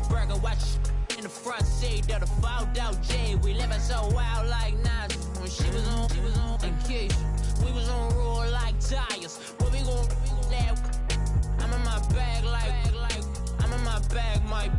burger, watch in the front seat of the fouled out J. We living so wild like Nas. When she was on in case we was on roll like tires. What we gon' let? I'm in my bag like I'm in my bag, my.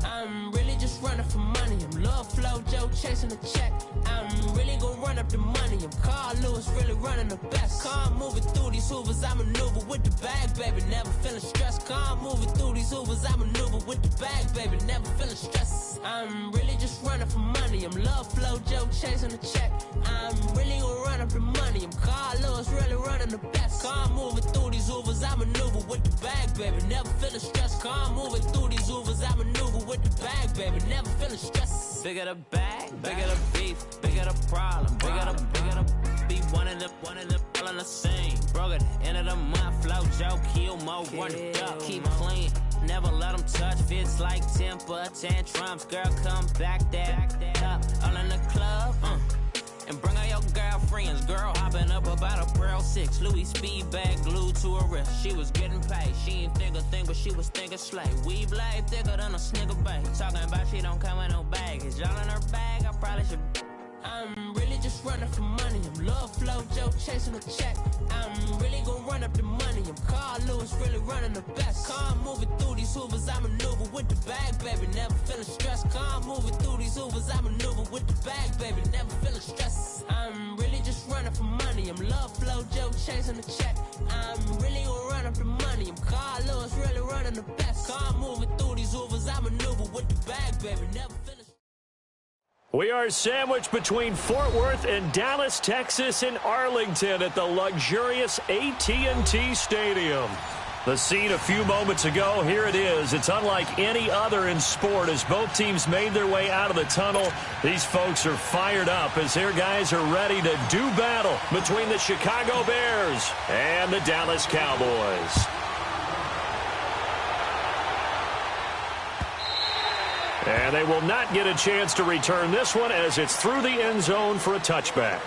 I'm really just running for money. I'm Love Flow Joe chasing the check. I'm really gonna run up the money. I'm Carl Lewis, really running the best. Car moving through these Hoovers, I maneuver with the bag, baby. Never feeling stressed. Car moving through these Hoovers, I maneuver with the bag, baby. Never feeling stressed. I'm really just running for money. I'm Love Flow Joe chasing the check. I'm really gonna run up the money. I'm Carl Lewis, really running the best. Car moving through these Hoovers, I maneuver with the bag, baby. Never feeling stressed. Car moving through these Hoovers, I maneuver with the bag, baby. Never feeling stressed. Bigger the bag, bigger the beef, bigger the problem, bigger the be one of the all in the same. Broke at the end of the month, flow Joe, kill mo, run it up, keep clean. Never let them touch, fits like temper tantrums. Girl, come back that up, all in the club, and bring all your girlfriends. Girl hopping up about a Pearl 6 Louis speed bag glued to her wrist. She was getting paid, she ain't think a thing, but she was thinking slay. Weave blade thicker than a snicker bag. Talking about she don't come with no baggage. Y'all in her bag, I probably should. I'm really just running for money. I'm Love Flow Joe chasing a check. I'm really gonna run up the money. I'm Carl Lewis, really running the best. Car moving through these Hoovers, I maneuver with the bag, baby. Never feeling stressed. Car moving through these Hoovers, I maneuver with the bag, baby. Never feeling stressed. I'm really just running for money. I'm Love Flow Joe chasing a check. I'm really gonna run up the money. I'm Carl Lewis, really running the best. Car moving through these Hoovers, I maneuver with the bag, baby. Never feeling. We are sandwiched between Fort Worth and Dallas, Texas, and Arlington at the luxurious AT&T Stadium. The scene a few moments ago, here it is. It's unlike any other in sport as both teams made their way out of the tunnel. These folks are fired up as their guys are ready to do battle between the Chicago Bears and the Dallas Cowboys. And they will not get a chance to return this one as it's through the end zone for a touchback.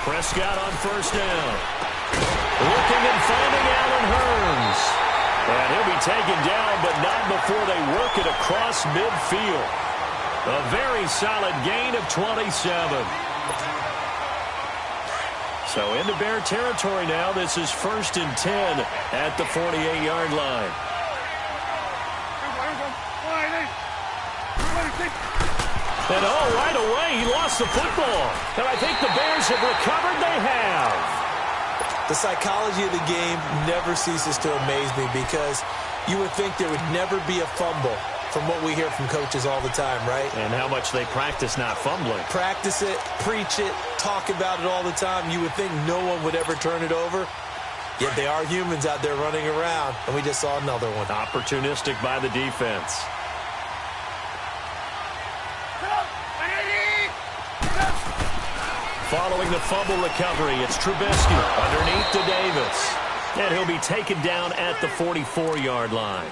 Prescott on first down. Looking and finding Allen Hurns. And he'll be taken down, but not before they work it across midfield. A very solid gain of 27. So into Bear territory now. This is 1st and 10 at the 48-yard line. And right away, he lost the football. And I think the Bears have recovered. They have. The psychology of the game never ceases to amaze me because you would think there would never be a fumble from what we hear from coaches all the time, right? And how much they practice not fumbling. Practice it, preach it, talk about it all the time. You would think no one would ever turn it over. Yet they are humans out there running around, and we just saw another one. Opportunistic by the defense. Following the fumble recovery, it's Trubisky underneath to Davis. And he'll be taken down at the 44-yard line.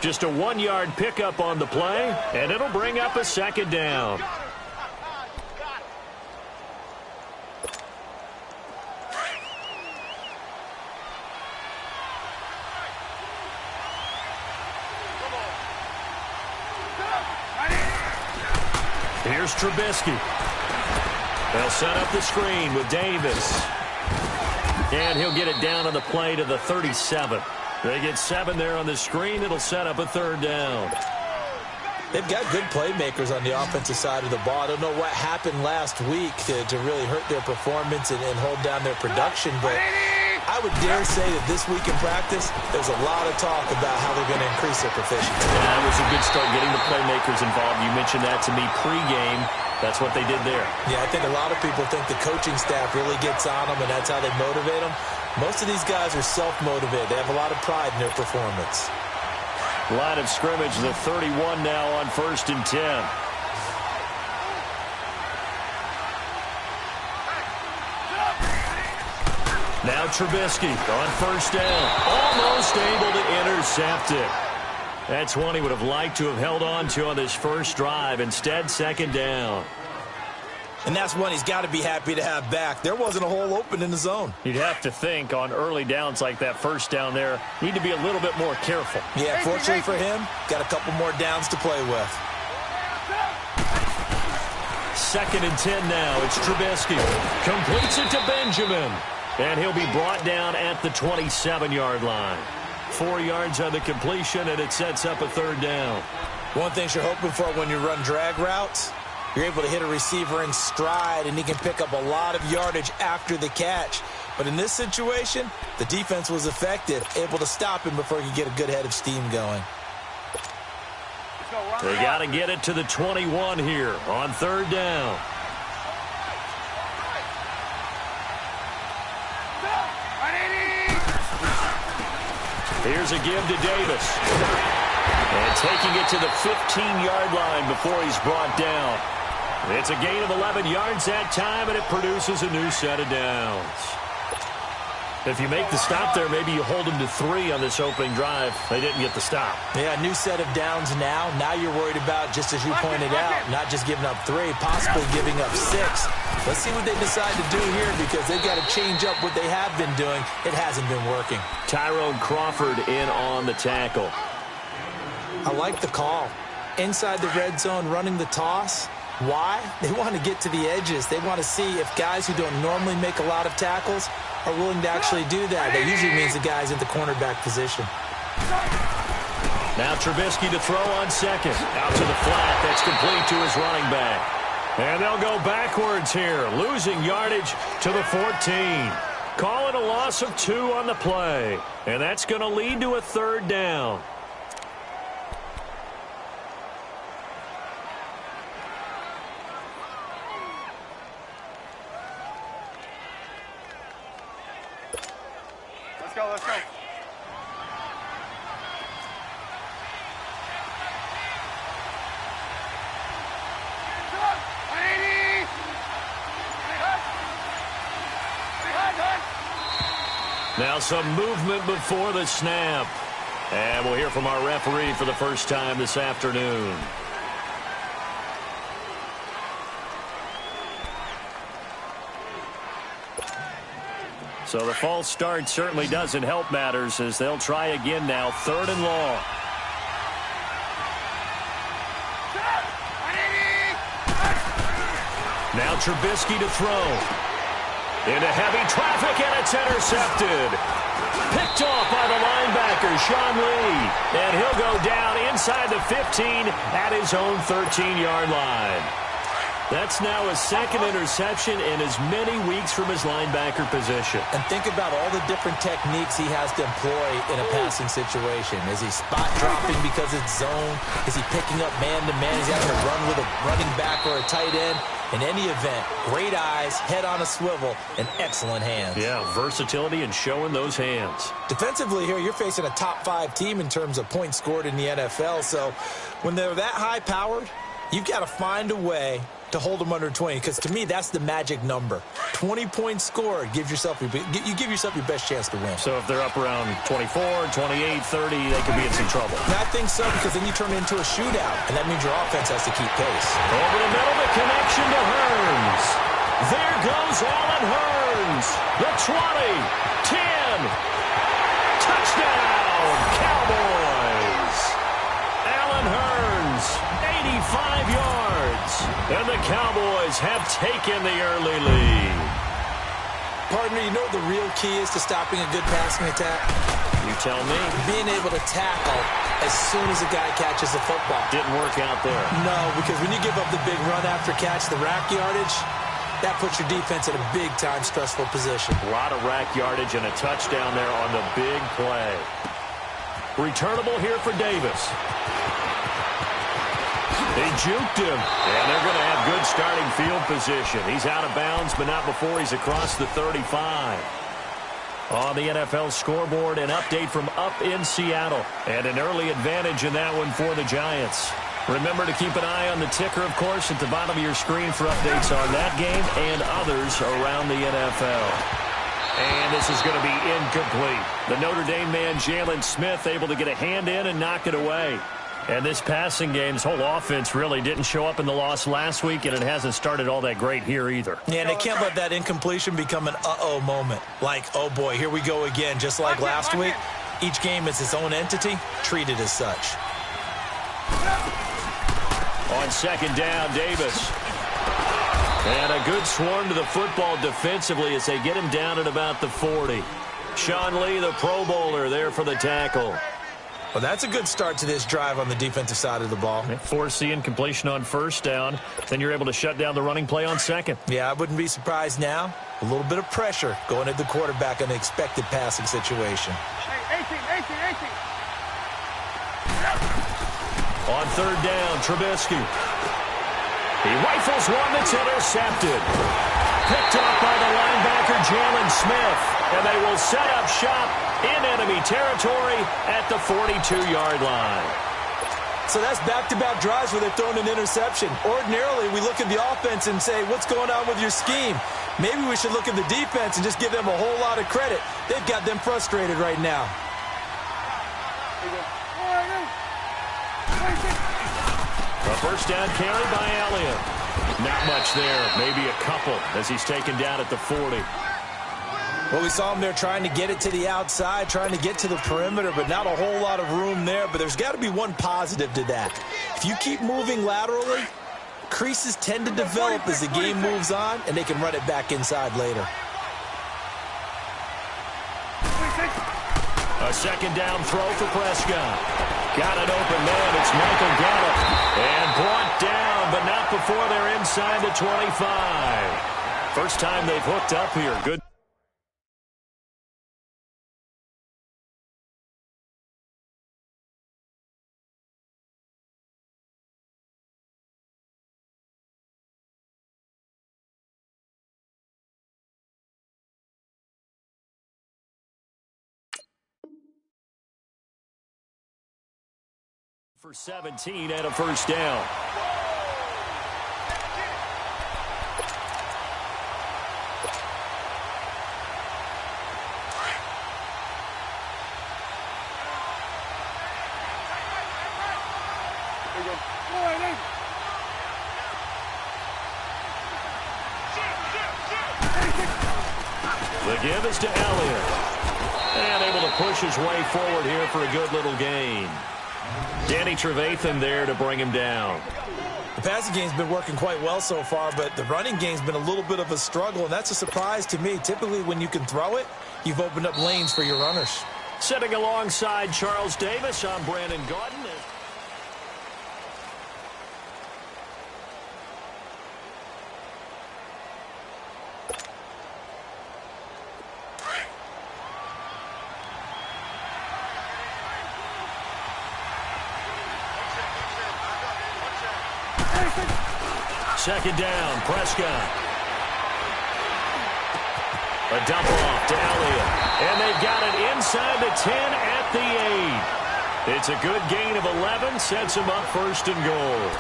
Just a 1-yard pickup on the play, and it'll bring up a 2nd down. Here's Trubisky. They'll set up the screen with Davis. And he'll get it down on the play to the 37. They get 7 there on the screen. It'll set up a 3rd down. They've got good playmakers on the offensive side of the ball. I don't know what happened last week to really hurt their performance and hold down their production, but I would dare say that this week in practice, there's a lot of talk about how they're going to increase their proficiency. Yeah, that was a good start getting the playmakers involved. You mentioned that to me pregame. That's what they did there. Yeah, I think a lot of people think the coaching staff really gets on them, and that's how they motivate them. Most of these guys are self-motivated. They have a lot of pride in their performance. Line of scrimmage, the 31 now on 1st and 10. Now Trubisky on 1st down. Almost able to intercept it. That's one he would have liked to have held on to on this first drive. Instead, 2nd down. And that's one he's got to be happy to have back. There wasn't a hole open in the zone. You'd have to think on early downs like that 1st down there, need to be a little bit more careful. Yeah, fortunately for him, got a couple more downs to play with. 2nd and 10 now. It's Trubisky. Completes it to Benjamin. And he'll be brought down at the 27-yard line. 4 yards on the completion, and it sets up a 3rd down. One thing you're hoping for when you run drag routes, you're able to hit a receiver in stride, and he can pick up a lot of yardage after the catch. But in this situation, the defense was effective, able to stop him before he could get a good head of steam going. They got to get it to the 21 here on 3rd down. Here's a give to Davis. And taking it to the 15-yard line before he's brought down. It's a gain of 11 yards that time, and it produces a new set of downs. If you make the stop there, maybe you hold them to 3 on this opening drive. They didn't get the stop. Yeah, new set of downs now. Now you're worried about, just as you pointed out, not just giving up 3, possibly giving up 6. Let's see what they decide to do here, because they've got to change up what they have been doing. It hasn't been working. Tyrone Crawford in on the tackle. I like the call. Inside the red zone, running the toss. Why? They want to get to the edges. They want to see if guys who don't normally make a lot of tackles are willing to actually do that. That usually means the guy's in the cornerback position. Now Trubisky to throw on 2nd. Out to the flat. That's complete to his running back. And they'll go backwards here, losing yardage to the 14. Call it a loss of 2 on the play. And that's going to lead to a 3rd down. Let's go. Now some movement before the snap. And we'll hear from our referee for the first time this afternoon. So the false start certainly doesn't help matters, as they'll try again now. 3rd and long. Now Trubisky to throw. Into heavy traffic, and it's intercepted. Picked off by the linebacker, Sean Lee. And he'll go down inside the 15 at his own 13-yard line. That's now his 2nd interception in as many weeks from his linebacker position. And think about all the different techniques he has to employ in a passing situation. Is he spot dropping because it's zone? Is he picking up man-to-man? Is he having to run with a running back or a tight end? In any event, great eyes, head on a swivel, and excellent hands. Yeah, versatility and showing those hands. Defensively here, you're facing a top-5 team in terms of points scored in the NFL. So when they're that high-powered, you've got to find a way to hold them under 20, because to me that's the magic number. 20 points scored gives yourself your best chance to win. So if they're up around 24, 28, 30, they could be in some trouble. And I think so, because then you turn it into a shootout, and that means your offense has to keep pace. Over the middle, the connection to Hearns. There goes Allen Hearns. The 20, 10, touchdown, Cowboys. Allen Hearns, 85 yards. And the Cowboys have taken the early lead. Partner, you know what the real key is to stopping a good passing attack? You tell me. Being able to tackle as soon as a guy catches the football. Didn't work out there. No, because when you give up the big run after catch, the rack yardage, that puts your defense in a big-time stressful position. A lot of rack yardage and a touchdown there on the big play. Returnable here for Davis. They juked him, and they're going to have good starting field position. He's out of bounds, but not before he's across the 35. On the NFL scoreboard, an update from up in Seattle. And an early advantage in that one for the Giants. Remember to keep an eye on the ticker, of course, at the bottom of your screen for updates on that game and others around the NFL. And this is going to be incomplete. The Notre Dame man, Jalen Smith, able to get a hand in and knock it away. And this passing game's whole offense really didn't show up in the loss last week, and it hasn't started all that great here either. Yeah, and they can't let that incompletion become an uh-oh moment. Like, oh boy, here we go again. Just like last week, each game is its own entity, treated as such. On second down, Davis. And a good swarm to the football defensively as they get him down at about the 40. Sean Lee, the Pro Bowler, there for the tackle. Well, that's a good start to this drive on the defensive side of the ball. Forcing completion on first down. Then you're able to shut down the running play on second. Yeah, I wouldn't be surprised now. A little bit of pressure going at the quarterback in an expected passing situation. On third down, Trubisky. He rifles one that's intercepted. Picked off by the linebacker, Jalen Smith. And they will set up shop in enemy territory at the 42-yard line. So that's back-to-back drives where they're throwing an interception. Ordinarily, we look at the offense and say, what's going on with your scheme? Maybe we should look at the defense and just give them a whole lot of credit. They've got them frustrated right now. A first down carry by Elliott. Not much there, maybe a couple as he's taken down at the 40. Well, we saw him there trying to get it to the outside, trying to get to the perimeter, but not a whole lot of room there. But there's got to be one positive to that. If you keep moving laterally, creases tend to develop as the game moves on, and they can run it back inside later. A second down throw for Prescott. Got an open man. It's Michael Gallup. And brought down, but not before they're inside the 25. First time they've hooked up here. Good. For 17 and a first down. The give is to Elliott. And able to push his way forward here for a good little gain. Danny Trevathan there to bring him down. The passing game's been working quite well so far, but the running game's been a little bit of a struggle, and that's a surprise to me. Typically, when you can throw it, you've opened up lanes for your runners. Sitting alongside Charles Davis, I'm Brandon Gaudin. Second down, Prescott. A dump off to Elliott. And they got it inside the 10 at the 8. It's a good gain of 11, sets him up first and goal.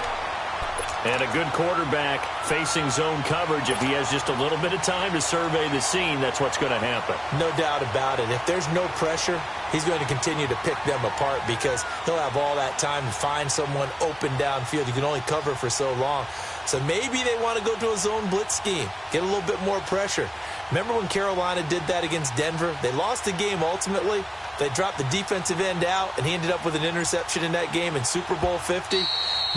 And a good quarterback facing zone coverage. If he has just a little bit of time to survey the scene, that's what's going to happen. No doubt about it. If there's no pressure, he's going to continue to pick them apart because he'll have all that time to find someone open downfield. You can only cover for so long. So maybe they want to go to a zone blitz scheme, get a little bit more pressure. Remember when Carolina did that against Denver? They lost the game ultimately. They dropped the defensive end out, and he ended up with an interception in that game in Super Bowl 50.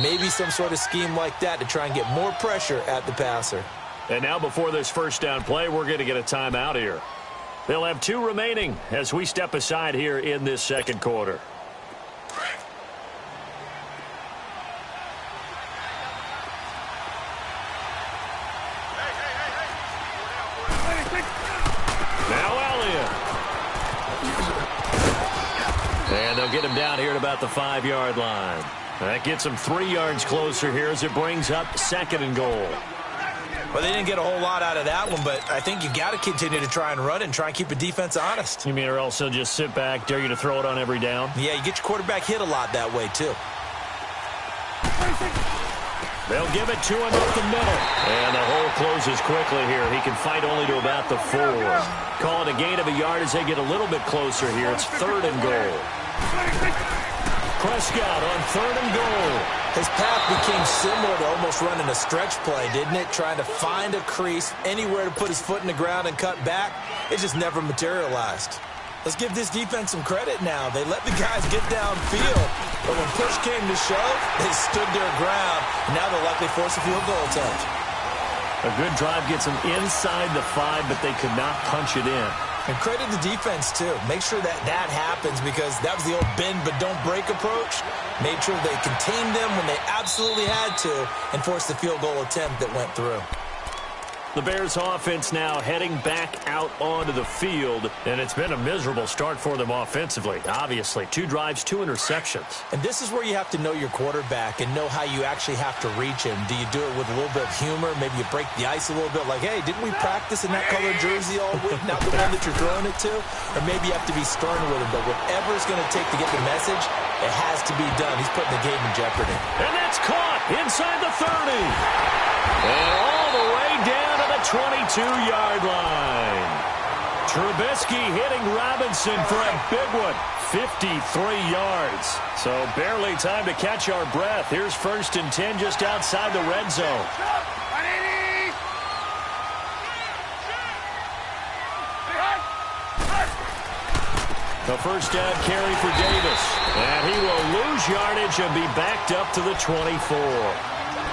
Maybe some sort of scheme like that to try and get more pressure at the passer. And now before this first down play, we're going to get a timeout here. They'll have 2 remaining as we step aside here in this second quarter. And they'll get him down here at about the 5-yard line. That gets him 3 yards closer here as it brings up second and goal. Well, they didn't get a whole lot out of that one, but I think you got to continue to try and run and try and keep a defense honest. You mean or else they'll just sit back, dare you to throw it on every down? Yeah, you get your quarterback hit a lot that way, too. They'll give it to him up the middle. And the hole closes quickly here. He can fight only to about the 4. Call it a gain of a yard as they get a little bit closer here. It's 3rd and goal. Prescott on 3rd and goal. His path became similar to almost running a stretch play, didn't it? Trying to find a crease, anywhere to put his foot in the ground and cut back. It just never materialized. Let's give this defense some credit now. They let the guys get downfield, but when push came to shove, they stood their ground, and now they'll likely force a field goal attempt. A good drive gets them inside the 5, but they could not punch it in. And credit the defense, too. Make sure that happens because that was the old bend but don't break approach. Made sure they contained them when they absolutely had to and forced the field goal attempt that went through. The Bears offense now heading back out onto the field, and it's been a miserable start for them offensively. Obviously, 2 drives, 2 interceptions. And this is where you have to know your quarterback and know how you actually have to reach him. Do you do it with a little bit of humor? Maybe you break the ice a little bit like, hey, didn't we practice in that color jersey all week? Not the one that you're throwing it to? Or maybe you have to be stern with him, but whatever it's going to take to get the message, it has to be done. He's putting the game in jeopardy. And that's caught inside the 30. And all the way down to the 22-yard line. Trubisky hitting Robinson for a big one. 53 yards. So barely time to catch our breath. Here's 1st and 10 just outside the red zone. The first down carry for Davis. And he will lose yardage and be backed up to the 24.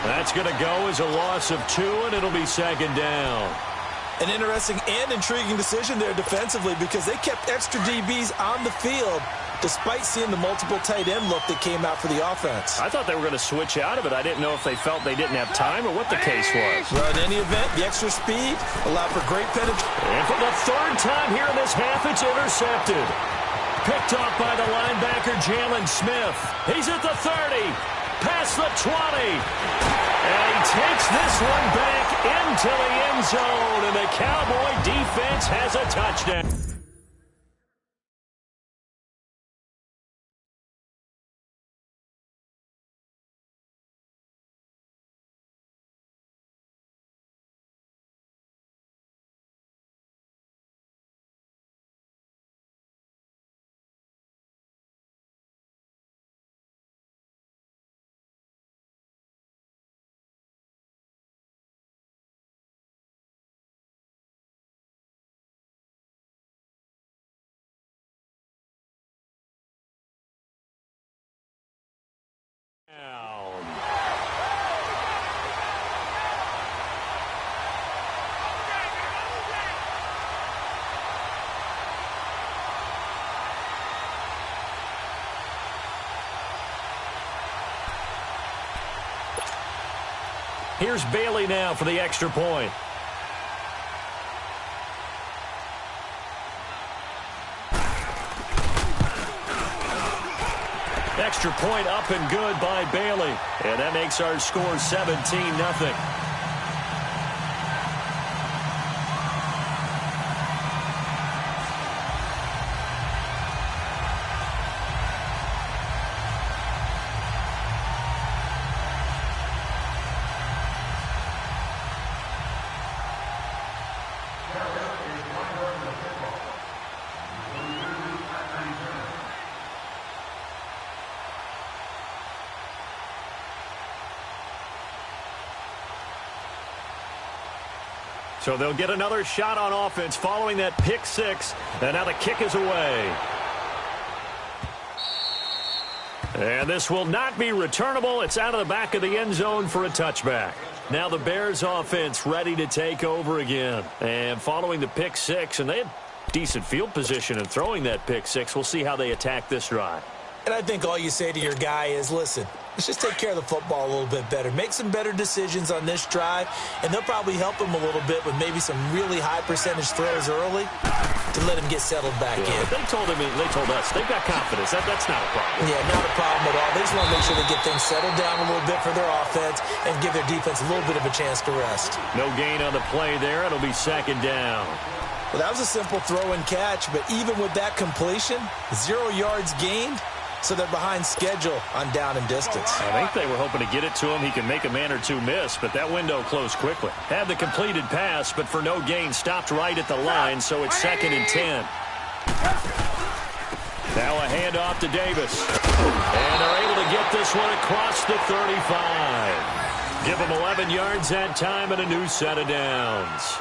That's going to go as a loss of 2, and it'll be 2nd down. An interesting and intriguing decision there defensively because they kept extra DBs on the field despite seeing the multiple tight end look that came out for the offense. I thought they were going to switch out of it. I didn't know if they felt they didn't have time or what the case was. Well, in any event, the extra speed allowed for great penetration. And for the 3rd time here in this half, it's intercepted. Picked off by the linebacker, Jalen Smith. He's at the 30. Past the 20. And he takes this one back into the end zone. And the Cowboy defense has a touchdown. Here's Bailey now for the extra point. Extra point up and good by Bailey. And that makes our score 17-0. So they'll get another shot on offense following that pick 6. And now the kick is away. And this will not be returnable. It's out of the back of the end zone for a touchback. Now the Bears offense ready to take over again. And following the pick 6, and they had decent field position in throwing that pick 6. We'll see how they attack this drive. And I think all you say to your guy is, listen, let's just take care of the football a little bit better. Make some better decisions on this drive, and they'll probably help him a little bit with maybe some really high percentage throws early to let him get settled back in. They told us, they've got confidence. That's not a problem. Yeah, not a problem at all. They just want to make sure they get things settled down a little bit for their offense and give their defense a little bit of a chance to rest. No gain on the play there. It'll be second down. Well, that was a simple throw and catch, but even with that completion, 0 yards gained, so they're behind schedule on down and distance. I think they were hoping to get it to him. He can make a man or two miss, but that window closed quickly. Had the completed pass, but for no gain, stopped right at the line, so it's 2nd and 10. Now a handoff to Davis. And they're able to get this one across the 35. Give them 11 yards that time and a new set of downs.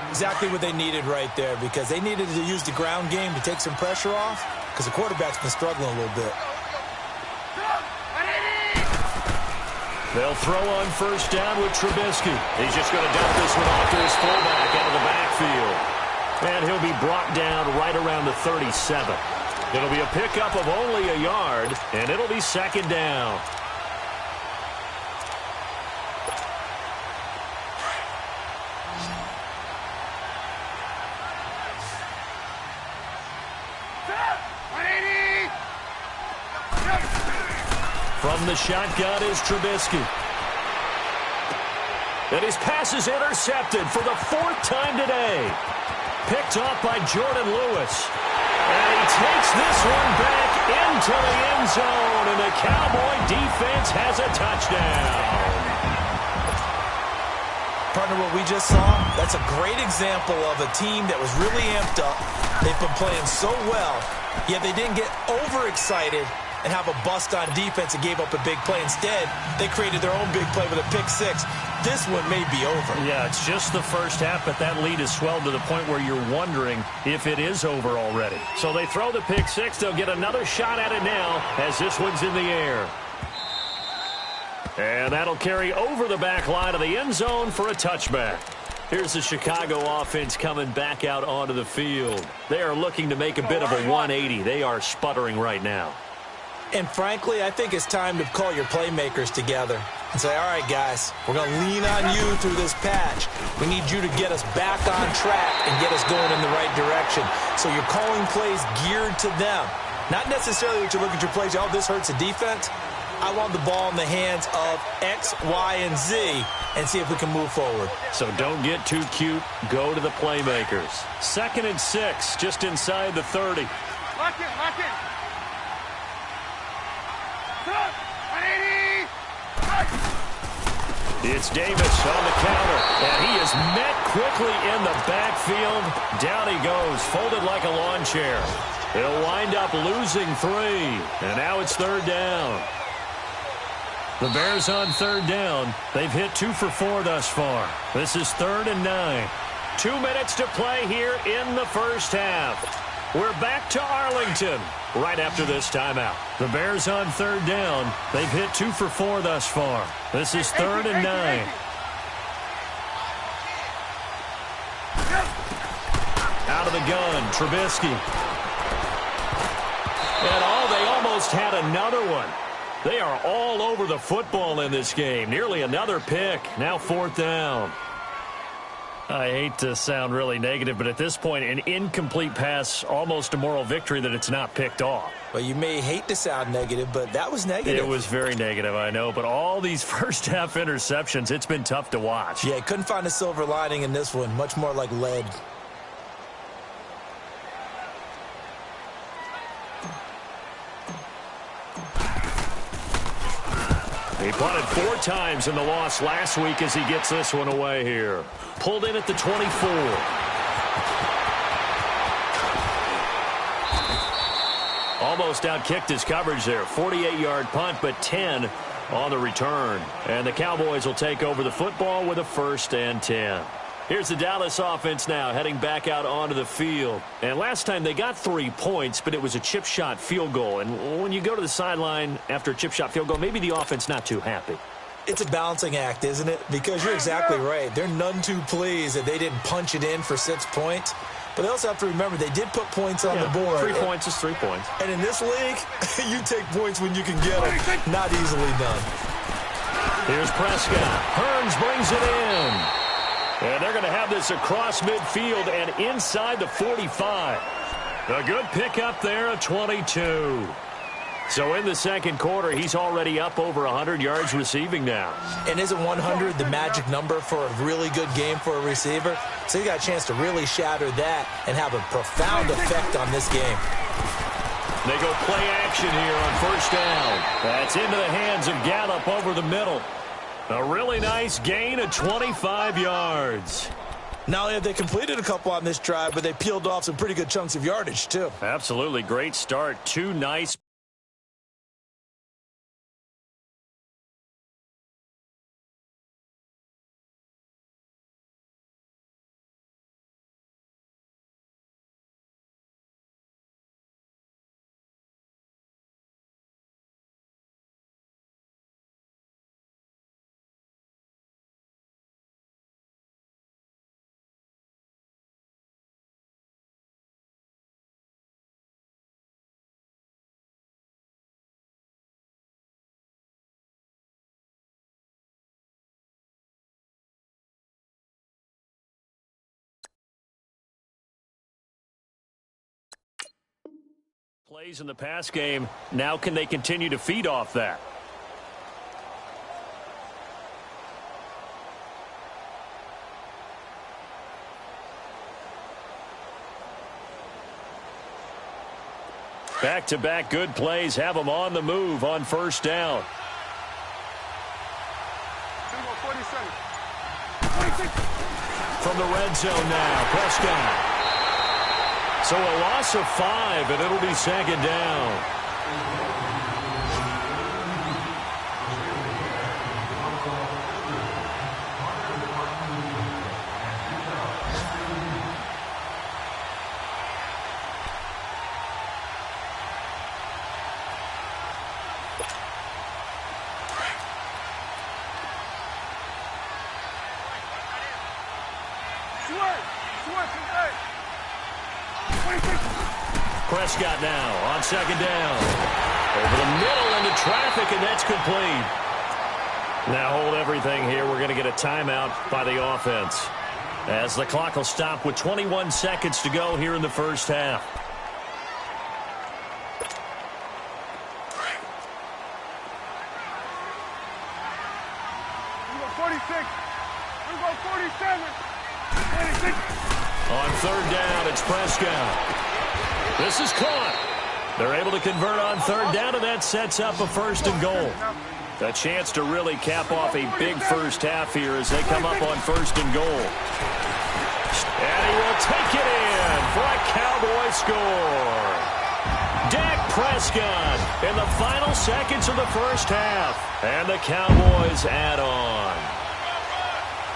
Exactly what they needed right there, because they needed to use the ground game to take some pressure off, because the quarterback's been struggling a little bit. They'll throw on first down with Trubisky. He's just going to dump this one off to his fullback out of the backfield. And he'll be brought down right around the 37. It'll be a pickup of only a yard, and it'll be second down. From the shotgun is Trubisky. And his pass is intercepted for the 4th time today. Picked off by Jordan Lewis. And he takes this one back into the end zone. And the Cowboy defense has a touchdown. Partner, what we just saw, that's a great example of a team that was really amped up. They've been playing so well, yet they didn't get overexcited and have a bust on defense and gave up a big play. Instead, they created their own big play with a pick six. This one may be over. Yeah, it's just the first half, but that lead has swelled to the point where you're wondering if it is over already. So they throw the pick six. They'll get another shot at it now as this one's in the air. And that'll carry over the back line of the end zone for a touchback. Here's the Chicago offense coming back out onto the field. They are looking to make a bit of a 180. They are sputtering right now. And frankly, I think it's time to call your playmakers together and say, all right, guys, we're going to lean on you through this patch. We need you to get us back on track and get us going in the right direction. So you're calling plays geared to them. Not necessarily that you look at your plays, oh, this hurts the defense. I want the ball in the hands of X, Y, and Z and see if we can move forward. So don't get too cute. Go to the playmakers. 2nd and 6, just inside the 30. Lock it. It's Davis on the counter, and he is met quickly in the backfield. Down he goes, folded like a lawn chair. He'll wind up losing 3, and now it's 3rd down. The Bears on 3rd down. They've hit 2 for 4 thus far. This is 3rd and 9. 2 minutes to play here in the first half. We're back to Arlington right after this timeout. The Bears on 3rd down. They've hit 2 for 4 thus far. This is 3rd and 9. Out of the gun, Trubisky. And they almost had another one. They are all over the football in this game. Nearly another pick. Now 4th down. I hate to sound really negative, but at this point, an incomplete pass, almost a moral victory that it's not picked off. Well, you may hate to sound negative, but that was negative. It was very negative, I know, but all these first-half interceptions, it's been tough to watch. Yeah, couldn't find a silver lining in this one. Much more like lead. He punted 4 times in the loss last week as he gets this one away here. Pulled in at the 24. Almost outkicked his coverage there. 48-yard punt, but 10 on the return. And the Cowboys will take over the football with a 1st and 10. Here's the Dallas offense now heading back out onto the field. And last time they got 3 points, but it was a chip shot field goal. And when you go to the sideline after a chip shot field goal, maybe the offense not too happy. It's a balancing act, isn't it? Because you're exactly right. They're none too pleased that they didn't punch it in for 6 points. But they also have to remember they did put points on the board. 3 points is 3 points. And in this league, you take points when you can get them. Not easily done. Here's Prescott. Hearns brings it in. And they're going to have this across midfield and inside the 45. A good pickup there of 22. So in the second quarter, he's already up over 100 yards receiving now. And isn't 100 the magic number for a really good game for a receiver? So he got a chance to really shatter that and have a profound effect on this game. They go play action here on first down. That's into the hands of Gallup over the middle. A really nice gain of 25 yards. Not only have they completed a couple on this drive, but they peeled off some pretty good chunks of yardage, too. Absolutely great start. 2 nice. Plays in the pass game. Now can they continue to feed off that? Back-to-back good plays have them on the move on first down. From the red zone now, Prescott. So a loss of 5, and it'll be second down. Prescott now on second down. Over the middle into traffic, and that's complete. Now hold everything here. We're going to get a timeout by the offense, as the clock will stop with 21 seconds to go here in the first half. On third down, it's Prescott. This is caught. They're able to convert on third down, and that sets up a first and goal. A chance to really cap off a big first half here as they come up on first and goal. And he will take it in for a Cowboy score. Dak Prescott in the final seconds of the first half. And the Cowboys add on.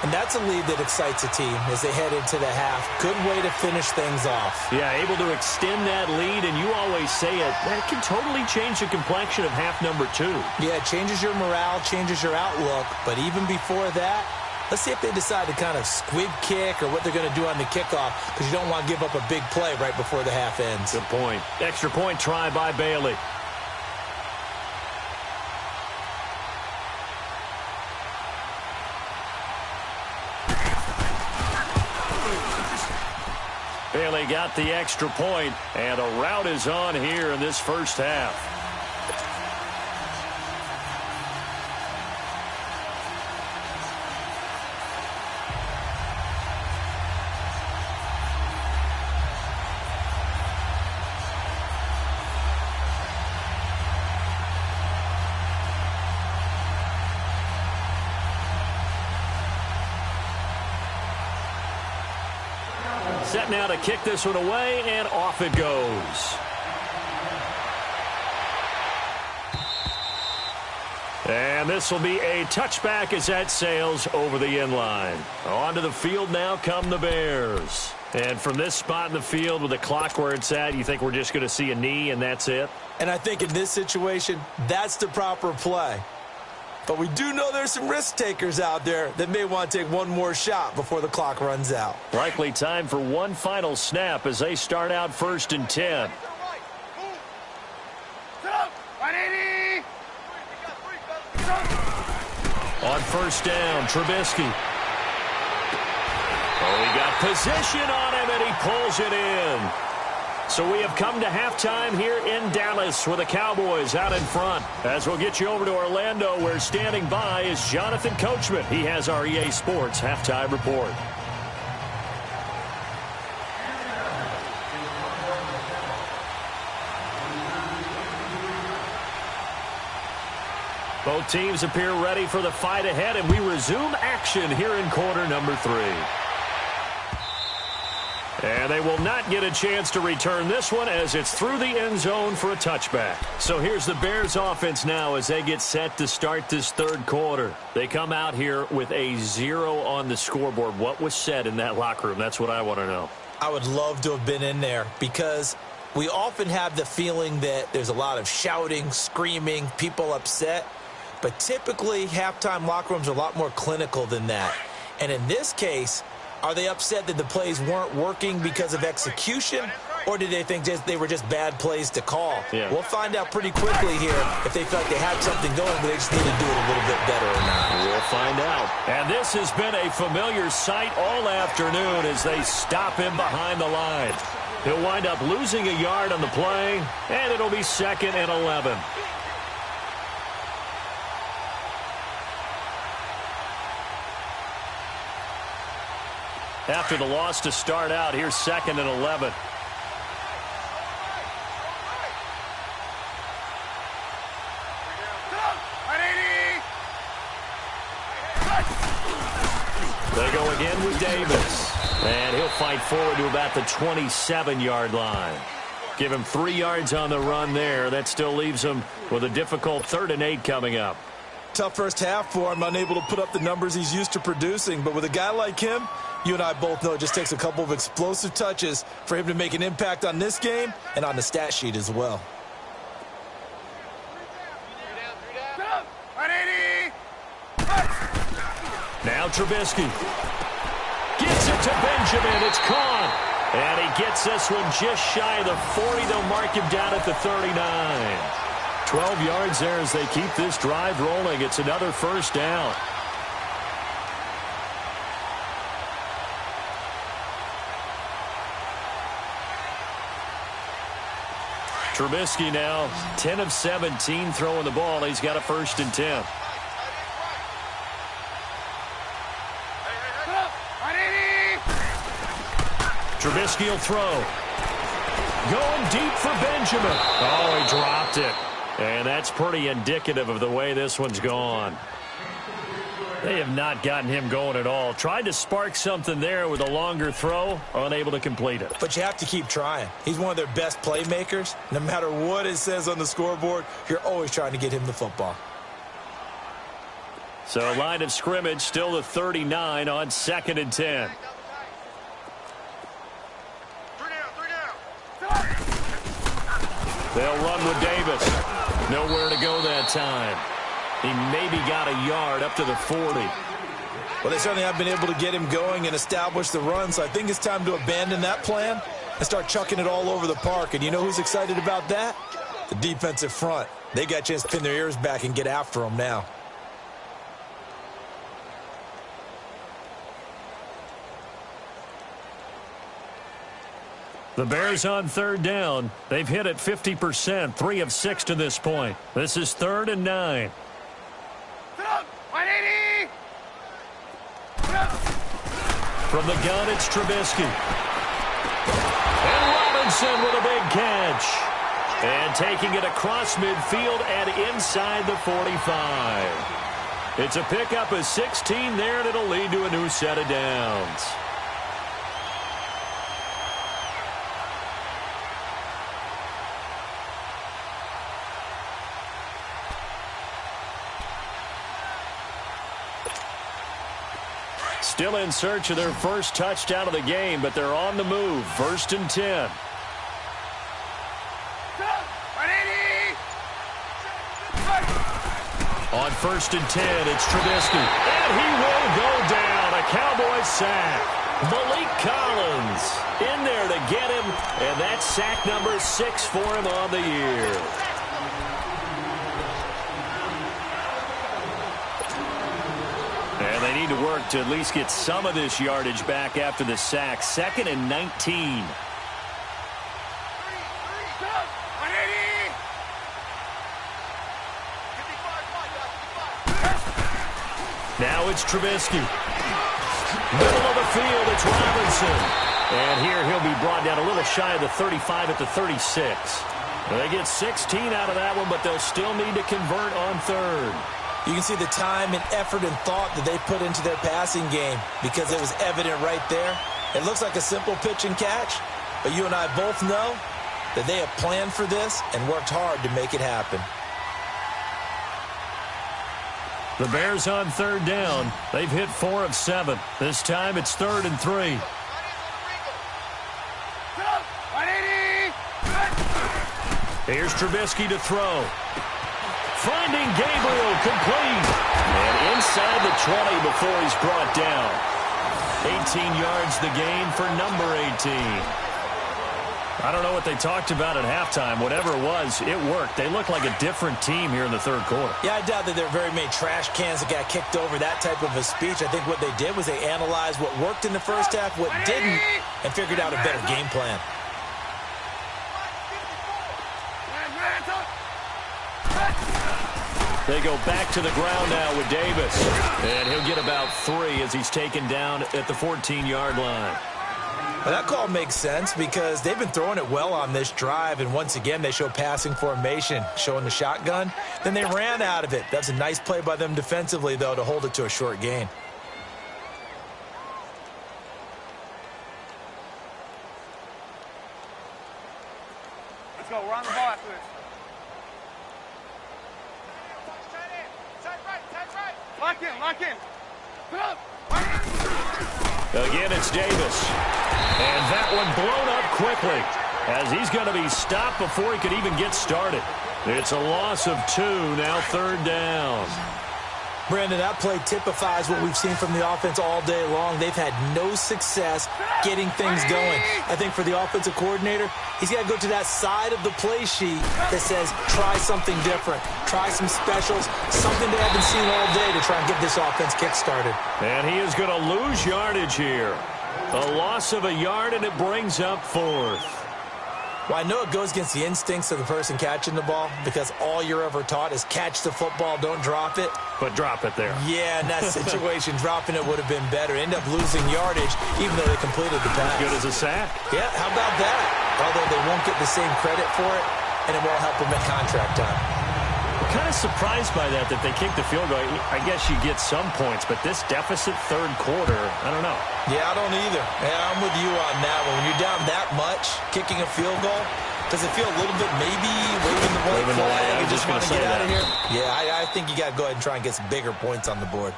And that's a lead that excites a team as they head into the half. Good way to finish things off. Yeah, able to extend that lead, and you always say it, that can totally change the complexion of half number 2. Yeah, it changes your morale, changes your outlook. But even before that, let's see if they decide to kind of squib kick or what they're going to do on the kickoff, because you don't want to give up a big play right before the half ends. Good point. Extra point try by Bailey. Bailey got the extra point, and a rout is on here in this first half. Set now to kick this one away, and off it goes. And this will be a touchback as that sails over the end line. Onto the field now come the Bears. And from this spot in the field with the clock where it's at, you think we're just going to see a knee and that's it? And I think in this situation, that's the proper play. But we do know there's some risk takers out there that may want to take one more shot before the clock runs out. Likely time for one final snap as they start out 1st and 10. On 1st down, Trubisky. Oh, he got position on him, and he pulls it in. So we have come to halftime here in Dallas with the Cowboys out in front. As we'll get you over to Orlando, where standing by is Jonathan Coachman. He has our EA Sports halftime report. Both teams appear ready for the fight ahead, and we resume action here in quarter number 3. And they will not get a chance to return this one as it's through the end zone for a touchback. So here's the Bears offense now as they get set to start this 3rd quarter. They come out here with a 0 on the scoreboard. What was said in that locker room? That's what I want to know. I would love to have been in there because we often have the feeling that there's a lot of shouting, screaming, people upset. But typically, halftime locker rooms are a lot more clinical than that. And in this case, are they upset that the plays weren't working because of execution, or did they think they were just bad plays to call? Yeah. We'll find out pretty quickly here if they feel like they had something going, but they just need to do it a little bit better or not. We'll find out. And this has been a familiar sight all afternoon as they stop him behind the line. He'll wind up losing a yard on the play, and it'll be 2nd and 11. After the loss to start out, here's 2nd and 11. They go again with Davis. And he'll fight forward to about the 27-yard line. Give him 3 yards on the run there. That still leaves him with a difficult 3rd and 8 coming up. Tough first half for him, unable to put up the numbers he's used to producing. But with a guy like him, you and I both know it just takes a couple of explosive touches for him to make an impact on this game and on the stat sheet as well. Now Trubisky gets it to Benjamin. It's caught. And he gets this one just shy of the 40. They'll mark him down at the 39. 12 yards there as they keep this drive rolling. It's another 1st down. Trubisky now 10 of 17 throwing the ball. He's got a 1st and 10. Trubisky will throw. Going deep for Benjamin. Oh, he dropped it. And that's pretty indicative of the way this one's gone. They have not gotten him going at all. Tried to spark something there with a longer throw, unable to complete it. But you have to keep trying. He's one of their best playmakers. No matter what it says on the scoreboard, you're always trying to get him the football. So line of scrimmage still the 39 on 2nd and 10. They'll run with Davis. Nowhere to go that time. He maybe got a yard up to the 40. Well, they certainly have been able to get him going and establish the run, so I think it's time to abandon that plan and start chucking it all over the park. And you know who's excited about that? The defensive front. They got a chance to pin their ears back and get after him now. The Bears on 3rd down. They've hit it 50%, 3 of 6 to this point. This is 3rd and 9. From the gun, it's Trubisky. And Robinson with a big catch. And taking it across midfield and inside the 45. It's a pickup of 16 there, and it'll lead to a new set of downs. Still in search of their first touchdown of the game, but they're on the move. 1st and 10. On 1st and 10, it's Trubisky. And he will go down. A Cowboys sack. Malik Collins in there to get him. And that's sack number 6 for him on the year. And they need to work to at least get some of this yardage back after the sack. 2nd and 19. Now it's Trubisky. Middle of the field, it's Robinson. And here he'll be brought down a little shy of the 35 at the 36. They get 16 out of that one, but they'll still need to convert on 3rd. You can see the time and effort and thought that they put into their passing game because it was evident right there. It looks like a simple pitch and catch, but you and I both know that they have planned for this and worked hard to make it happen. The Bears on 3rd down. They've hit 4 of 7. This time it's 3rd and 3. Here's Trubisky to throw. Finding Gabriel, complete. And inside the 20 before he's brought down. 18 yards the gain for number 18. I don't know what they talked about at halftime. Whatever it was, it worked. They look like a different team here in the 3rd quarter. Yeah, I doubt that there are very many trash cans that got kicked over, that type of a speech. I think what they did was they analyzed what worked in the first half, what didn't, and figured out a better game plan. They go back to the ground now with Davis. And he'll get about 3 as he's taken down at the 14-yard line. Well, that call makes sense because they've been throwing it well on this drive, and once again they show passing formation, showing the shotgun. Then they ran out of it. That's a nice play by them defensively, though, to hold it to a short gain. Let's go. We're on the ball after this. Lock in, lock in. Put up. Again, it's Davis. And that one blown up quickly as he's going to be stopped before he could even get started. It's a loss of 2, now 3rd down. Brandon, that play typifies what we've seen from the offense all day long. They've had no success getting things going. I think for the offensive coordinator, he's got to go to that side of the play sheet that says, try something different. Try some specials, something they haven't seen all day to try and get this offense kick-started. And he is going to lose yardage here. A loss of a yard, and it brings up 4th. Well, I know it goes against the instincts of the person catching the ball because all you're ever taught is catch the football, don't drop it. But drop it there. Yeah, in that situation, dropping it would have been better. End up losing yardage even though they completed the pass. Good as a sack. Yeah, how about that? Although they won't get the same credit for it, and it won't help them at contract time. I'm kind of surprised by that they kicked the field goal. I guess you get some points, but this deficit 3rd quarter, I don't know. Yeah, I don't either. Yeah, I'm with you on that one. When you're down that much, kicking a field goal, does it feel a little bit maybe waving the white flag and just want to get out of here? Yeah, I think you got to go ahead and try and get some bigger points on the board.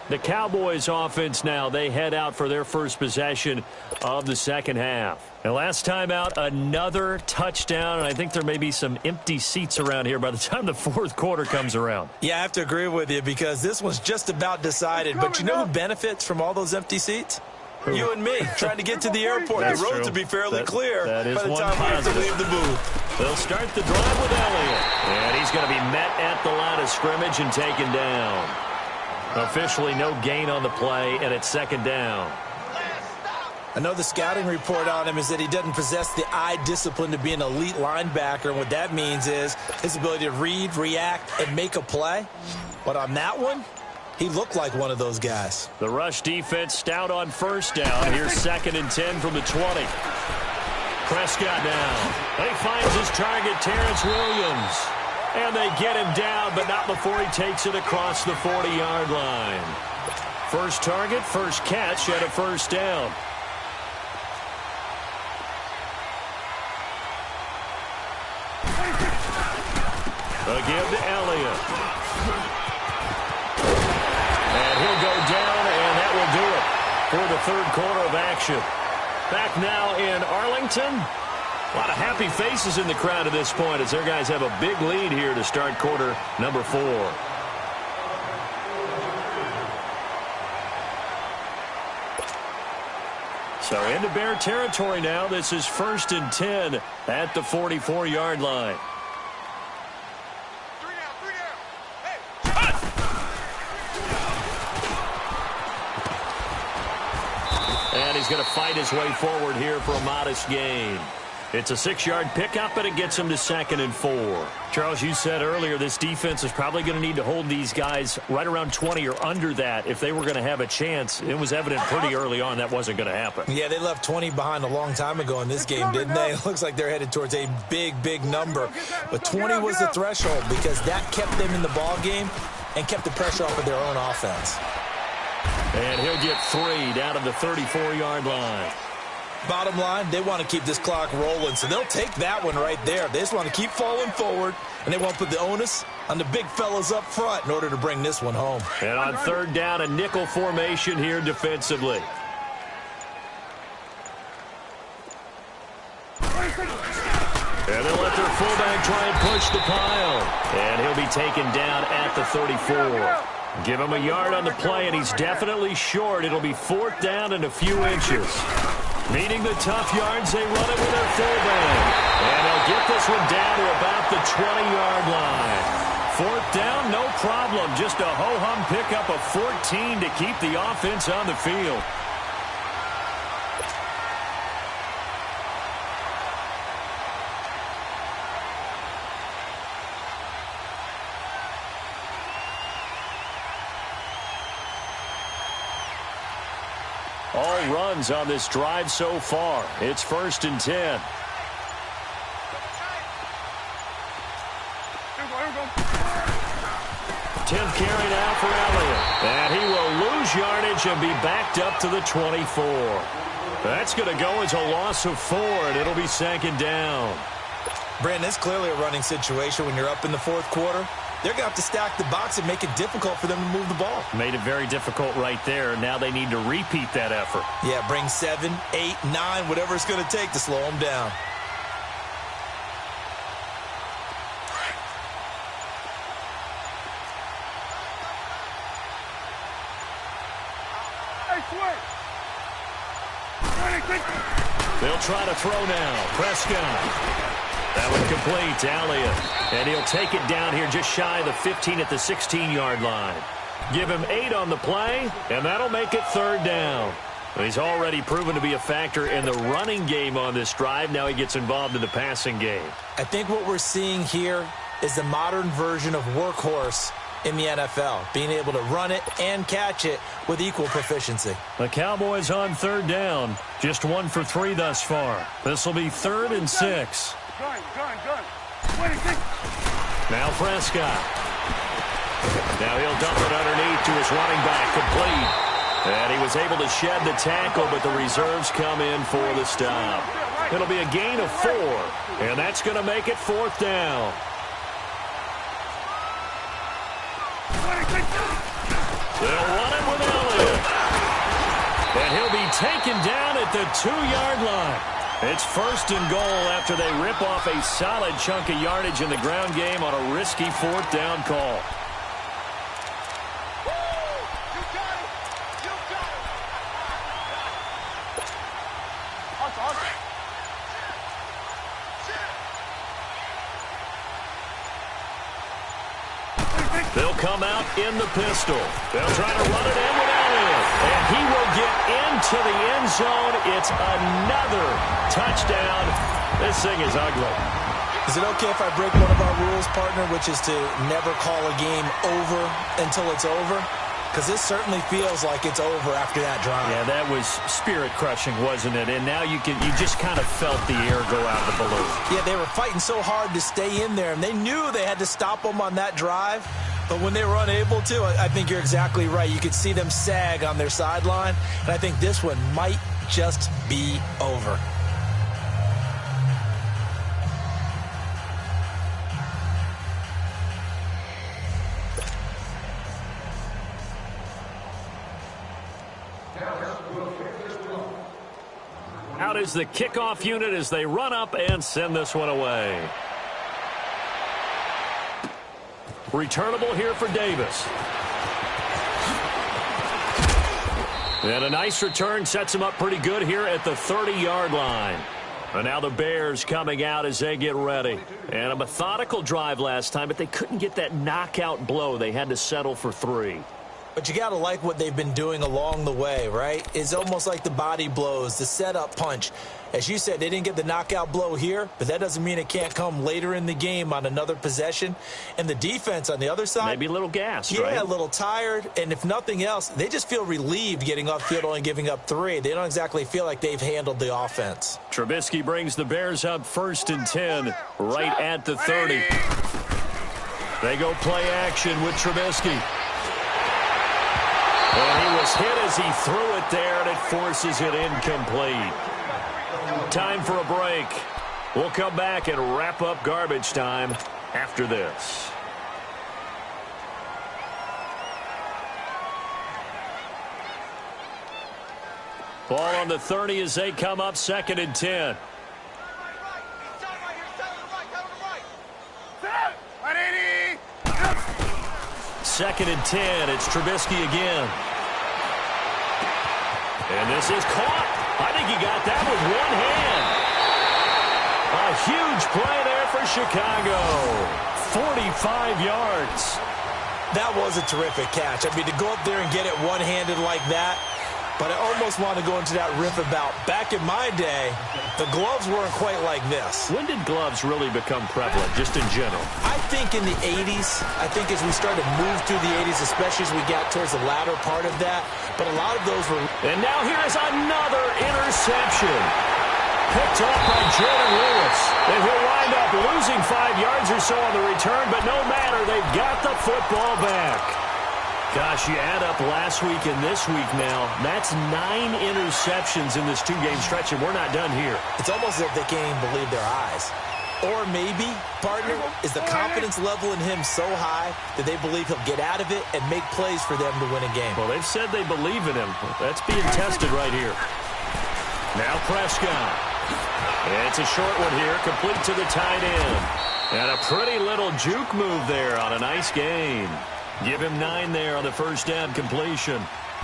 The Cowboys offense now, they head out for their first possession of the 2nd half. And last time out, another touchdown, and I think there may be some empty seats around here by the time the 4th quarter comes around. Yeah, I have to agree with you because this was just about decided. But you know who benefits from all those empty seats? Who? You and me, trying to get to the airport. That's the roads true. will be fairly clear that is by the one time we have to positive. leave the booth. They'll start the drive with Elliott. And he's going to be met at the line of scrimmage and taken down. Officially no gain on the play, and it's 2nd down. I know the scouting report on him is that he doesn't possess the eye discipline to be an elite linebacker, and what that means is his ability to read, react, and make a play. But on that one, he looked like one of those guys. The rush defense stout on 1st down. Here's 2nd and 10 from the 20. Prescott now. He finds his target, Terrence Williams. And they get him down, but not before he takes it across the 40-yard line. First target, first catch at a 1st down. Again to Elliott. And he'll go down, and that will do it for the 3rd quarter of action. Back now in Arlington. A lot of happy faces in the crowd at this point as their guys have a big lead here to start quarter number 4. So into Bear territory now. This is 1st and 10 at the 44-yard line. And he's going to fight his way forward here for a modest gain. It's a 6-yard pickup, and it gets him to 2nd and 4. Charles, you said earlier this defense is probably going to need to hold these guys right around 20 or under that if they were going to have a chance. It was evident pretty early on that wasn't going to happen. Yeah, they left 20 behind a long time ago in this game, didn't they? It looks like they're headed towards a big, big number. But 20 was the threshold because that kept them in the ball game and kept the pressure off of their own offense. And he'll get 3 down to the 34-yard line. Bottom line, they want to keep this clock rolling, so they'll take that one right there. They just want to keep falling forward, and they won't put the onus on the big fellas up front in order to bring this one home. And on 3rd down, a nickel formation here defensively. And they'll let their fullback try and push the pile. And he'll be taken down at the 34. Give him a yard on the play, and he's definitely short. It'll be 4th down and a few inches. Needing the tough yards, they run it with their fullback. And they'll get this one down to about the 20-yard line. 4th down, no problem. Just a ho-hum pickup of 14 to keep the offense on the field. All runs on this drive so far. It's 1st and 10. Tenth carry now for Elliott. And he will lose yardage and be backed up to the 24. That's going to go as a loss of 4, and it'll be 2nd down. Brandon, it's clearly a running situation when you're up in the 4th quarter. They're going to have to stack the box and make it difficult for them to move the ball. Made it very difficult right there. Now they need to repeat that effort. Yeah, bring 7, 8, 9, whatever it's going to take to slow them down. They'll try to throw now. Prescott. That one complete to Elliott. And he'll take it down here just shy of the 15 at the 16-yard line. Give him 8 on the play, and that'll make it 3rd down. He's already proven to be a factor in the running game on this drive. Now he gets involved in the passing game. I think what we're seeing here is the modern version of workhorse in the NFL, being able to run it and catch it with equal proficiency. The Cowboys on 3rd down. Just 1 for 3 thus far. This will be 3rd and 6. Now Prescott. Now he'll dump it underneath to his running back, complete. And he was able to shed the tackle, but the reserves come in for the stop. It'll be a gain of 4, and that's going to make it 4th down. They'll run it with Elliott. And he'll be taken down at the 2-yard line. It's 1st and goal after they rip off a solid chunk of yardage in the ground game on a risky 4th down call. They'll come out in the pistol. They'll try to run it in with Elliott. And he will get into the end zone. It's another touchdown. This thing is ugly. Is it okay if I break one of our rules, partner, which is to never call a game over until it's over? Because this certainly feels like it's over after that drive. Yeah, that was spirit-crushing, wasn't it? And now you just kind of felt the air go out of the balloon. Yeah, they were fighting so hard to stay in there, and they knew they had to stop them on that drive. But when they were unable to, I think you're exactly right. You could see them sag on their sideline, and I think this one might just be over. Out is the kickoff unit as they run up and send this one away. Returnable here for Davis. And a nice return sets him up pretty good here at the 30-yard line. And now the Bears coming out as they get ready. And a methodical drive last time, but they couldn't get that knockout blow. They had to settle for 3. But you got to like what they've been doing along the way, right? It's almost like the body blows, the setup punch. As you said, they didn't get the knockout blow here, but that doesn't mean it can't come later in the game on another possession. And the defense on the other side, maybe a little gassed, yeah, right? a little tired. And if nothing else, they just feel relieved getting upfield, only giving up 3. They don't exactly feel like they've handled the offense. Trubisky brings the Bears up 1st and 10 right at the 30. They go play action with Trubisky. And he was hit as he threw it there, and it forces it incomplete. Time for a break. We'll come back and wrap up garbage time after this. Ball on the 30 as they come up 2nd and 10. Second and 10. It's Trubisky again. And this is caught. I think he got that with one hand. A huge play there for Chicago. 45 yards. That was a terrific catch. I mean, to go up there and get it one-handed like that. But I almost want to go into that riff about back in my day, the gloves weren't quite like this. When did gloves really become prevalent, just in general? I think in the 80s. I think as we started to move through the 80s, especially as we got towards the latter part of that. But a lot of those were... And now here is another interception. Picked off by Jordan Lewis. And he'll wind up losing 5 yards or so on the return, but no matter, they've got the football back. Gosh, you add up last week and this week now, that's 9 interceptions in this 2-game stretch, and we're not done here. It's almost as if they can't even believe their eyes. Or maybe, partner, is the confidence level in him so high that they believe he'll get out of it and make plays for them to win a game. Well, they've said they believe in him. That's being tested right here. Now Prescott. It's a short one here, complete to the tight end. And a pretty little juke move there on a nice gain. Give him 9 there on the first down completion.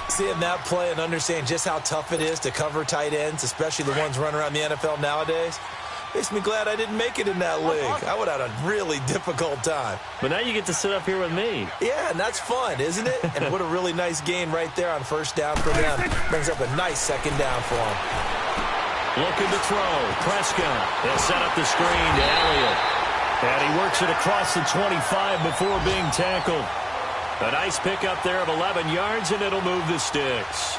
Seeing that play and understand just how tough it is to cover tight ends, especially the ones running around the NFL nowadays, makes me glad I didn't make it in that league. I would have had a really difficult time. But now you get to sit up here with me. Yeah, and that's fun, isn't it? And what a really nice gain right there on first down for them. Brings up a nice second down for them. Looking to throw. Prescott. They'll set up the screen to Elliott. And he works it across the 25 before being tackled. A nice pickup there of 11 yards, and it'll move the sticks.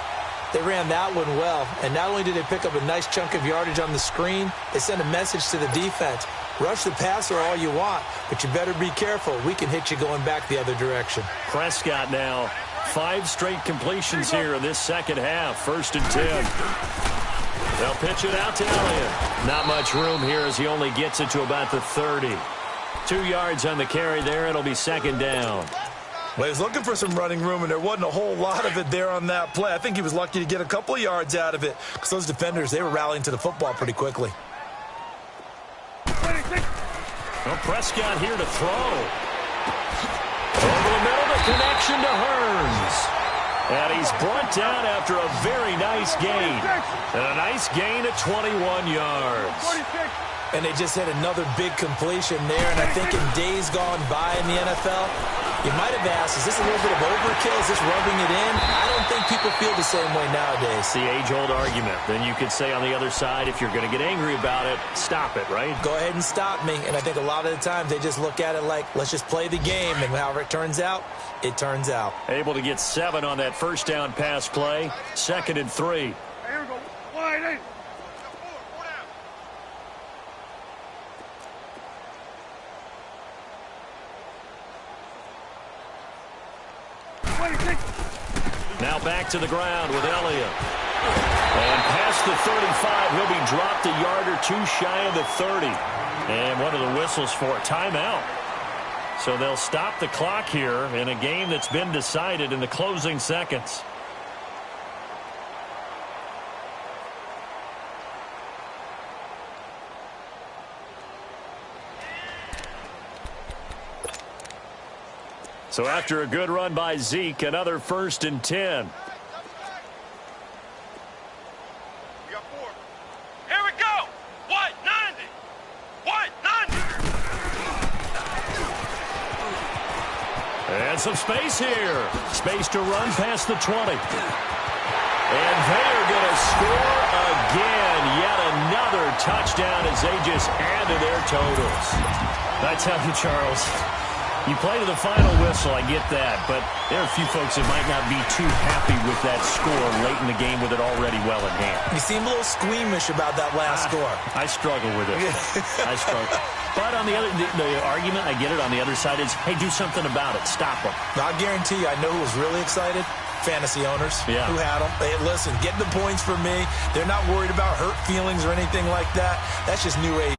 They ran that one well, and not only did they pick up a nice chunk of yardage on the screen, they sent a message to the defense. Rush the passer all you want, but you better be careful. We can hit you going back the other direction. Prescott now, 5 straight completions here in this second half. 1st and 10. They'll pitch it out to Elliott. Not much room here as he only gets it to about the 30. 2 yards on the carry there. It'll be 2nd down. Well, he was looking for some running room, and there wasn't a whole lot of it there on that play. I think he was lucky to get a couple of yards out of it because those defenders, they were rallying to the football pretty quickly. Well, Prescott here to throw. Over the middle, the connection to Hearns. And he's brought down after a very nice gain. And a nice gain of 21 yards. And they just had another big completion there. And I think in days gone by in the NFL, you might have asked, is this a little bit of overkill? Is this rubbing it in? I don't think people feel the same way nowadays. It's the age-old argument. Then you could say on the other side, if you're going to get angry about it, stop it, right? Go ahead and stop me. And I think a lot of the times they just look at it like, let's just play the game. And however it turns out, it turns out. Able to get 7 on that first down pass play. 2nd and 3. Here we go. Wide eight. Now back to the ground with Elliott. And past the 35, he'll be dropped a yard or 2 shy of the 30. And what are the whistles for? Timeout. So they'll stop the clock here in a game that's been decided in the closing seconds. So after a good run by Zeke, another 1st and 10. We got 4. Here we go. 190. 190. And some space here. Space to run past the 20. And they're going to score again. Yet another touchdown as they just add to their totals. I tell you, Charles, you play to the final whistle, I get that. But there are a few folks that might not be too happy with that score late in the game with it already well in hand. You seem a little squeamish about that last score. I struggle with it. I struggle. But on the other, the argument, I get it, on the other side is, hey, do something about it. Stop them. Now, I guarantee you, I know who was really excited. Fantasy owners who had them. Hey, listen, get the points for me. They're not worried about hurt feelings or anything like that. That's just new age